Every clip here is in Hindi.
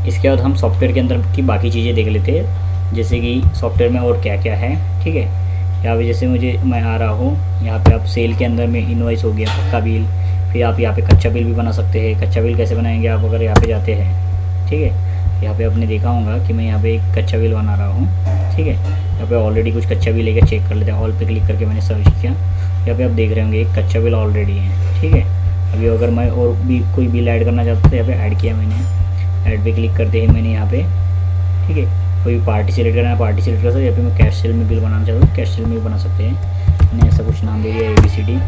इसके बाद हम सॉफ्टवेयर के अंदर की बाकी चीज़ें देख लेते हैं, जैसे कि सॉफ्टवेयर में और क्या क्या है। ठीक है, यहाँ पे जैसे मैं आ रहा हूँ, यहाँ पे आप सेल के अंदर में इनवॉइस हो गया, पक्का बिल, फिर आप यहाँ पे कच्चा बिल भी बना सकते हैं। कच्चा बिल कैसे बनाएंगे आप अगर यहाँ पे जाते हैं। ठीक है, यहाँ पे आपने देखा होगा कि मैं यहाँ पे एक कच्चा बिल बना रहा हूँ। ठीक है, यहाँ पे ऑलरेडी कुछ कच्चा बिल लेकर चेक कर लेते हैं। ऑल पे क्लिक करके मैंने सर्च किया, यहाँ पे आप देख रहे होंगे एक कच्चा बिल ऑलरेडी है। ठीक है, अभी अगर मैं और भी कोई बिल ऐड करना चाहता तो यहाँ पे ऐड किया मैंने, ऐड पे क्लिक करते ही मैंने यहाँ पे, ठीक है, कोई पार्टी सेलेक्ट करना है, पार्टी सेलेक्ट कर सकते हैं। यहाँ पे मैं कैश सेल में बिल बनाना चाहता हूँ, कैश सेल में भी बना सकते हैं। मैंने ऐसा कुछ नाम दे दिया ABCD।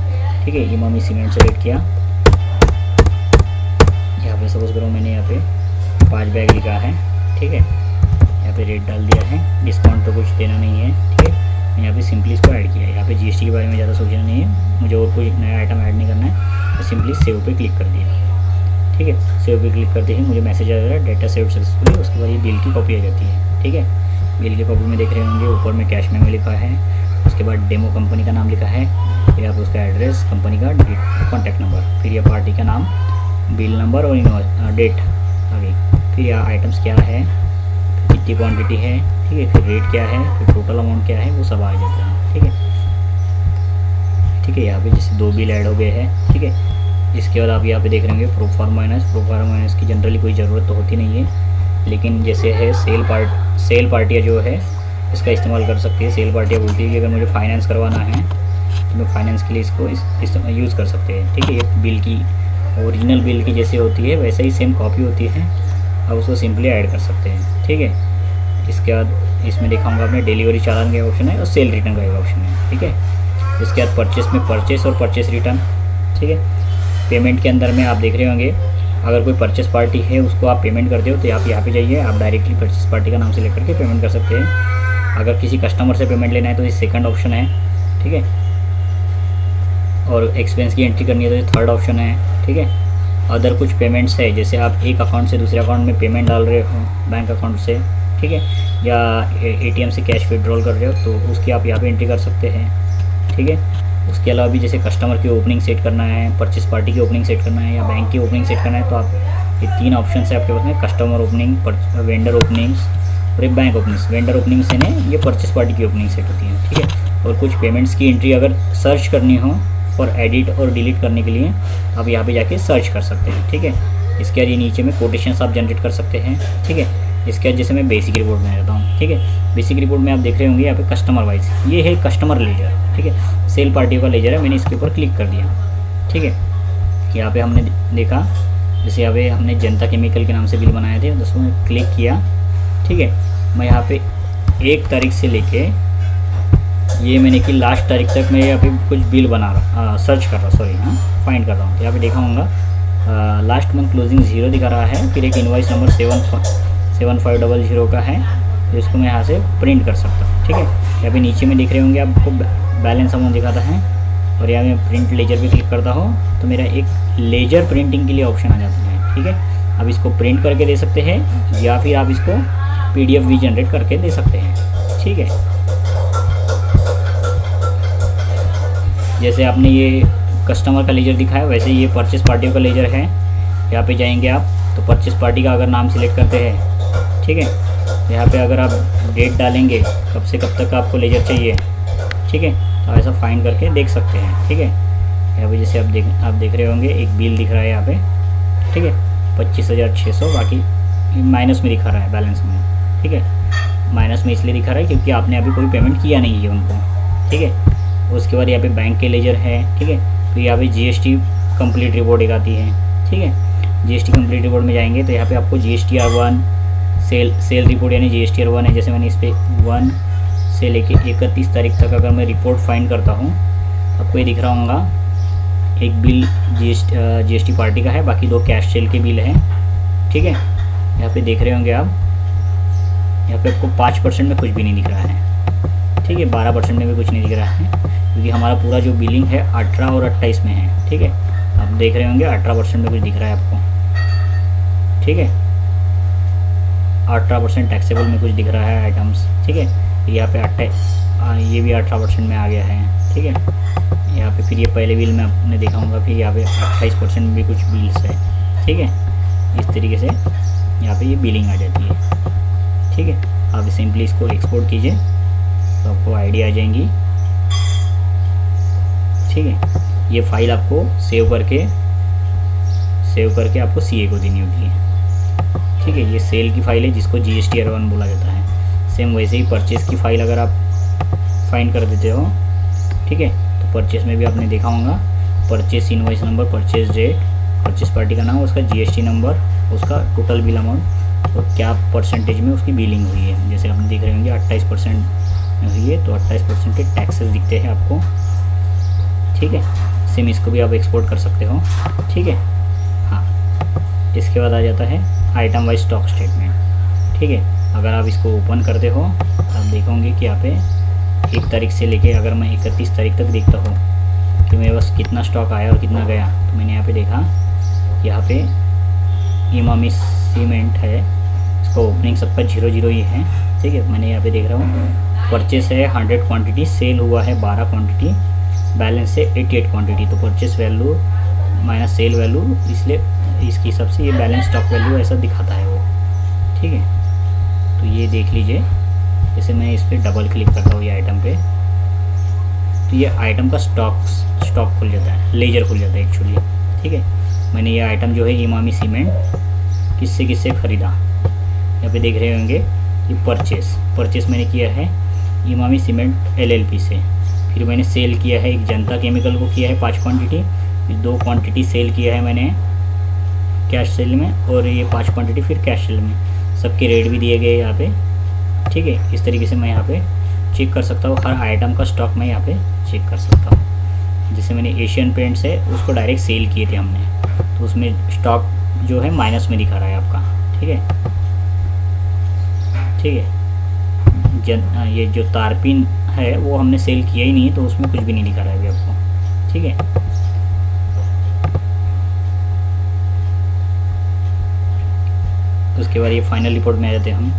ठीक है, इमामी सीमेंट सेलेक्ट किया, यहाँ पे सपोज करो मैंने यहाँ पे 5 बैग लिखा है। ठीक है, यहाँ पे रेट डाल दिया है, डिस्काउंट तो कुछ देना नहीं है। ठीक है, मैं यहाँ पे सिंपली इसको ऐड किया है। यहाँ पे GST के बारे में ज़्यादा सोचना नहीं है, मुझे और कोई नया आइटम ऐड नहीं करना है, तो सिंपली सेव पे क्लिक कर दिया। ठीक है, सेव पे क्लिक करते ही मुझे मैसेज आ रहा है डेटा सेव सक्सेसफुली। उसके बाद ये बिल की कॉपी आ जाती है। ठीक है, बिल की कॉपी में देख रहे होंगे ऊपर में कैश मेमो लिखा है, उसके बाद डेमो कंपनी का नाम लिखा है, फिर यहाँ पे उसका एड्रेस, कंपनी का कॉन्टैक्ट नंबर, फिर यह पार्टी का नाम, बिल नंबर और डेट आ गई। फिर यहाँ आइटम्स क्या है, कितनी क्वांटिटी है, ठीक है, फिर रेट क्या है, फिर टोटल अमाउंट क्या है, वो सब आ जाता है। ठीक है, ठीक है, यहाँ पे जैसे 2 बिल ऐड हो गए हैं। ठीक है, इसके बाद आप यहाँ पे देख रहे होंगे प्रोफार्मा की जनरली कोई ज़रूरत तो होती नहीं है, लेकिन जैसे है सेल पार्टियाँ जो है इसका इस्तेमाल कर सकती है। सेल पार्टियाँ बोलती है कि अगर मुझे फाइनेंस करवाना है तो मैं फाइनेंस के लिए इसको यूज़ कर सकते हैं। ठीक है, ये बिल की ओरिजिनल बिल की जैसे होती है वैसे ही सेम कॉपी होती है, आप उसको सिंपली ऐड कर सकते हैं। ठीक है, इसके बाद इसमें देखा होगा आपने डिलीवरी चालान का ऑप्शन है और सेल रिटर्न का एक ऑप्शन है। ठीक है, इसके बाद परचेस में परचेस और परचेस रिटर्न। ठीक है, पेमेंट के अंदर में आप देख रहे होंगे अगर कोई परचेस पार्टी है उसको आप पेमेंट करते हो तो आप यहाँ पे जाइए, आप डायरेक्टली परचेस पार्टी का नाम सेलेक्ट करके पेमेंट कर सकते हैं। अगर किसी कस्टमर से पेमेंट लेना है तो ये सेकंड ऑप्शन है। ठीक है, और एक्सपेंस की एंट्री करनी है तो ये थर्ड ऑप्शन है। ठीक है, अदर कुछ पेमेंट्स है, जैसे आप एक अकाउंट से दूसरे अकाउंट में पेमेंट डाल रहे हो बैंक अकाउंट से, ठीक है, या ATM से कैश विड्रॉल कर रहे हो तो उसकी आप यहाँ पे एंट्री कर सकते हैं। ठीक है, उसके अलावा भी जैसे कस्टमर की ओपनिंग सेट करना है, परचेस पार्टी की ओपनिंग सेट करना है या बैंक की ओपनिंग सेट करना है तो आप ये 3 ऑप्शन है आपके पास में, कस्टमर ओपनिंग, वेंडर ओपनिंग्स और एक बैंक ओपनिंग्स। वेंडर ओपनिंग से ने ये परचेस पार्टी की ओपनिंग सेट होती है। ठीक है, और कुछ पेमेंट्स की एंट्री अगर सर्च करनी हो और एडिट और डिलीट करने के लिए आप यहाँ पे जाके सर्च कर सकते हैं। ठीक है, इसके बाद ये नीचे में कोटेशंस आप जनरेट कर सकते हैं। ठीक है, इसके बाद जैसे मैं बेसिक रिपोर्ट में रहता हूँ। ठीक है, बेसिक रिपोर्ट में आप देख रहे होंगे यहाँ पे कस्टमर वाइज ये है कस्टमर लेजर। ठीक है, सेल पार्टी का लेजर है, मैंने इसके ऊपर क्लिक कर दिया। ठीक है, यहाँ पे हमने देखा जैसे यहाँ पे हमने जनता केमिकल के नाम से बिल बनाए थे, उसको मैं क्लिक किया। ठीक है, मैं यहाँ पे 1 तारीख से लेके ये मैंने कि लास्ट तारीख तक मैं यहाँ पे कुछ बिल बना रहा सर्च कर रहा फाइंड कर रहा हूँ। तो यहाँ पे देखा होगा लास्ट मंथ क्लोजिंग 0 दिखा रहा है, फिर एक इनवॉइस नंबर 7500 का है, तो इसको मैं यहाँ से प्रिंट कर सकता हूँ। ठीक है, यहाँ पे नीचे में देख रहे होंगे आपको बैलेंस अमाउंट दिखाता है, और यहाँ मैं प्रिंट लेजर पे क्लिक करता हूँ तो मेरा एक लेजर प्रिंटिंग के लिए ऑप्शन आ जाता है। ठीक है, आप इसको प्रिंट करके दे सकते हैं या फिर आप इसको PDF भी जनरेट करके दे सकते हैं। ठीक है, जैसे आपने ये कस्टमर का लेजर दिखाया वैसे ये परचेस पार्टी का लेजर है। यहाँ पे जाएंगे आप तो परचेस पार्टी का अगर नाम सिलेक्ट करते हैं, ठीक है, यहाँ पे अगर आप डेट डालेंगे कब से कब तक आपको लेजर चाहिए, ठीक है, तो ऐसा फाइंड करके देख सकते हैं। ठीक है, यहाँ पे जैसे आप देख रहे होंगे एक बिल दिख रहा है यहाँ पे, ठीक है, 25,600, बाकी माइनस में दिखा रहा है बैलेंस में। ठीक है, माइनस में इसलिए दिखा रहा है क्योंकि आपने अभी कोई पेमेंट किया नहीं है उनको। ठीक है, उसके बाद यहाँ पे बैंक के लेजर है। ठीक है, फिर यहाँ पे GST कंप्लीट रिपोर्ट एक आती है। ठीक है, GST कंप्लीट रिपोर्ट में जाएंगे तो यहाँ पे आपको GSTR1 सेल रिपोर्ट यानी GSTR1 है। जैसे मैंने इस पर 1 से लेके 31 तारीख तक अगर मैं रिपोर्ट फाइंड करता हूँ आपको ये दिख रहा होगा एक बिल GST पार्टी का है, बाकी 2 कैश सेल के बिल हैं। ठीक है, यहाँ पे देख रहे होंगे आप, यहाँ पे आपको 5% में कुछ भी नहीं दिख रहा है। ठीक है, 12% में भी कुछ नहीं दिख रहा है क्योंकि हमारा पूरा जो बिलिंग है 18 और 28 में है। ठीक है, आप देख रहे होंगे 18% में कुछ दिख रहा है आपको। ठीक है, 18% टैक्सेबल में कुछ दिख रहा है आइटम्स। ठीक है, यहाँ पे 28 ये भी 18% में आ गया है। ठीक है, यहाँ पे फिर ये पहले बिल में आपने देखा होगा, फिर यहाँ पे 28% में भी कुछ बिल्स है। ठीक है, इस तरीके से यहाँ पे ये बिलिंग आ जाती है। ठीक है, आप सिंपली इसको एक्सपोर्ट कीजिए तो आपको आइडिया आ जाएंगी। ठीक है, ये फाइल आपको सेव करके आपको सीए को देनी होती है। ठीक है, ये सेल की फाइल है जिसको GSTR1 बोला जाता है। सेम वैसे ही परचेज़ की फाइल अगर आप फाइंड कर देते हो, ठीक है, तो परचेज़ में भी आपने देखा होगा purchase invoice number, purchase date, purchase party का नाम, उसका GST नंबर, उसका टोटल बिल अमाउंट और क्या परसेंटेज में उसकी बिलिंग हुई है। जैसे आपने देख रहे होंगे 28% में हुई है, तो 28% के टैक्सेस दिखते हैं आपको। ठीक है, सेम इसको भी आप एक्सपोर्ट कर सकते हो। ठीक है, हाँ, इसके बाद आ जाता है आइटम वाइज स्टॉक स्टेटमेंट। ठीक है, अगर आप इसको ओपन करते हो तो आप देखोगे कि यहाँ पे 1 तारीख से लेके अगर मैं 31 तारीख तक देखता हूँ कि मेरे पास कितना स्टॉक आया और कितना गया, तो मैंने यहाँ पे देखा, यहाँ पे इमामी सीमेंट है, इसका ओपनिंग सबका 0 ही है। ठीक है, मैंने यहाँ पे देख रहा हूँ परचेस है 100 क्वांटिटी, सेल हुआ है 12 क्वांटिटी, बैलेंस है 88 क्वांटिटी। तो purchase value minus cell value, इसलिए इसके हिसाब से ये बैलेंस स्टॉक वैल्यू ऐसा दिखाता है वो। ठीक है, तो ये देख लीजिए। जैसे मैं इस पर डबल क्लिक करता हूँ ये आइटम पे, तो ये आइटम का स्टॉक खुल जाता है, लेजर खुल जाता है एक्चुअली। ठीक है, मैंने ये आइटम जो है इमामी सीमेंट किससे ख़रीदा, यहाँ पे देख रहे होंगे ये परचेस मैंने किया है इमामी सीमेंट LLP से। फिर मैंने सेल किया है एक जनता केमिकल को किया है 5 क्वांटिटी, फिर 2 क्वांटिटी सेल किया है मैंने कैश सेल में, और ये 5 क्वांटिटी फिर कैश सेल में। सबके रेट भी दिए गए यहाँ पे। ठीक है, इस तरीके से मैं यहाँ पे चेक कर सकता हूँ, हर आइटम का स्टॉक मैं यहाँ पे चेक कर सकता हूँ। जैसे मैंने एशियन पेंट्स है उसको डायरेक्ट सेल किए थे हमने, तो उसमें स्टॉक जो है माइनस में दिखा रहा है आपका। ठीक है, ठीक है, ये जो तारपीन है वो हमने सेल किया ही नहीं, तो उसमें कुछ भी नहीं दिखा रहा है अभी आपको। ठीक है, उसके बाद ये फाइनल रिपोर्ट में आ जाते हैं हम।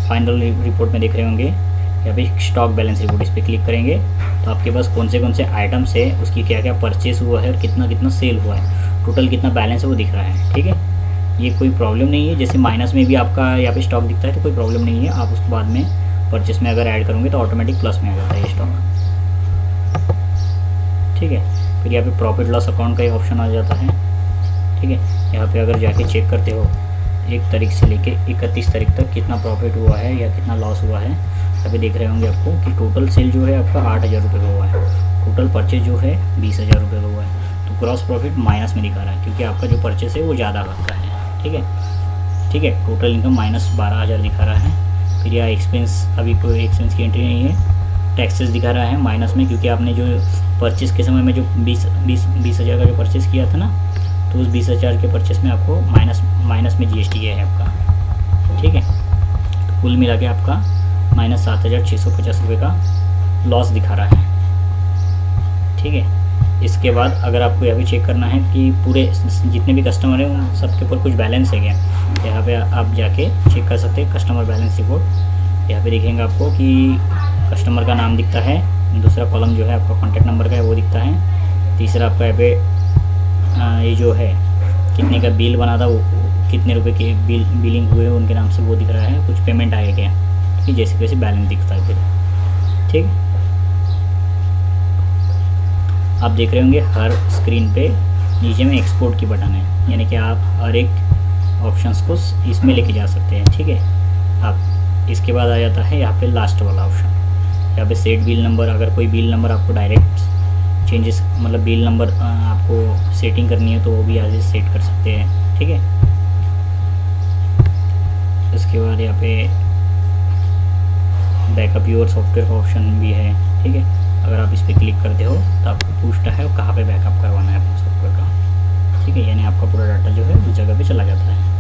फाइनल रिपोर्ट में देख रहे होंगे यहाँ पे स्टॉक बैलेंस रिपोर्ट, इस पर क्लिक करेंगे तो आपके पास कौन से आइटम्स है, उसकी क्या क्या परचेस हुआ है और कितना सेल हुआ है, टोटल कितना बैलेंस है वो दिख रहा है। ठीक है, ये कोई प्रॉब्लम नहीं है। जैसे माइनस में भी आपका यहाँ पे स्टॉक दिखता है तो कोई प्रॉब्लम नहीं है, आप उसको बाद में परचेस में अगर ऐड करोगे तो ऑटोमेटिक प्लस में आ जाता है ये स्टॉक। ठीक है, फिर यहाँ पे प्रॉफिट लॉस अकाउंट का एक ऑप्शन आ जाता है। ठीक है, यहाँ पे अगर जाके चेक करते हो 1 तारीख से लेके 31 तारीख तक कितना प्रॉफिट हुआ है या कितना लॉस हुआ है, यहाँ पे देख रहे होंगे आपको कि टोटल सेल जो है आपका 8,000 रुपये का हुआ है, टोटल परचेज जो है 20,000 रुपये का हुआ है। तो ग्रॉस प्रॉफिट माइनस में दिखा रहा है क्योंकि आपका जो परचेस है वो ज़्यादा बनता है। ठीक है, ठीक है, टोटल इनकम माइनस 12,000 दिखा रहा है। फिर यह एक्सपेंस, अभी कोई एक्सपेंस की एंट्री नहीं है। टैक्सेस दिखा रहा है माइनस में, क्योंकि आपने जो परचेस के समय में जो 20,000 का जो परचेस किया था ना, तो उस 20,000 के परचेस में आपको माइनस में GST है आपका। ठीक है, तो कुल मिला के आपका माइनस 7,650 रुपये का लॉस दिखा रहा है। ठीक है, इसके बाद अगर आपको यहाँ पे चेक करना है कि पूरे जितने भी कस्टमर हैं उन सबके ऊपर कुछ बैलेंस है क्या, यहाँ पे आप जाके चेक कर सकते हैं कस्टमर बैलेंस रिपोर्ट। यहाँ पे देखेंगे आपको कि कस्टमर का नाम दिखता है, दूसरा कॉलम जो है आपका कॉन्टैक्ट नंबर का है वो दिखता है, तीसरा आपका यहाँ पे ये जो है कितने का बिल बना था, वो कितने रुपए के बिलिंग हुए उनके नाम से वो दिख रहा है, कुछ पेमेंट आया क्या, कि जैसे कैसे बैलेंस दिखता है फिर। ठीक, आप देख रहे होंगे हर स्क्रीन पे नीचे में एक्सपोर्ट की बटन है, यानी कि आप हर एक ऑप्शंस को इसमें लेके जा सकते हैं। ठीक है, आप इसके बाद आ जाता है यहाँ पे लास्ट वाला ऑप्शन, यहाँ पे सेट बिल नंबर। अगर कोई बिल नंबर आपको डायरेक्ट चेंजेस, मतलब बिल नंबर आपको सेटिंग करनी है तो वो भी आज सेट कर सकते हैं। ठीक है, इसके बाद यहाँ पे बैकअप योर सॉफ्टवेयर का ऑप्शन भी है। ठीक है, अगर आप इस पर क्लिक करते हो तो आपको पूछता है कहाँ पे बैकअप करवाना है अपने सॉफ्टवेयर का। ठीक है, यानी आपका पूरा डाटा जो है उस जगह पे चला जाता है।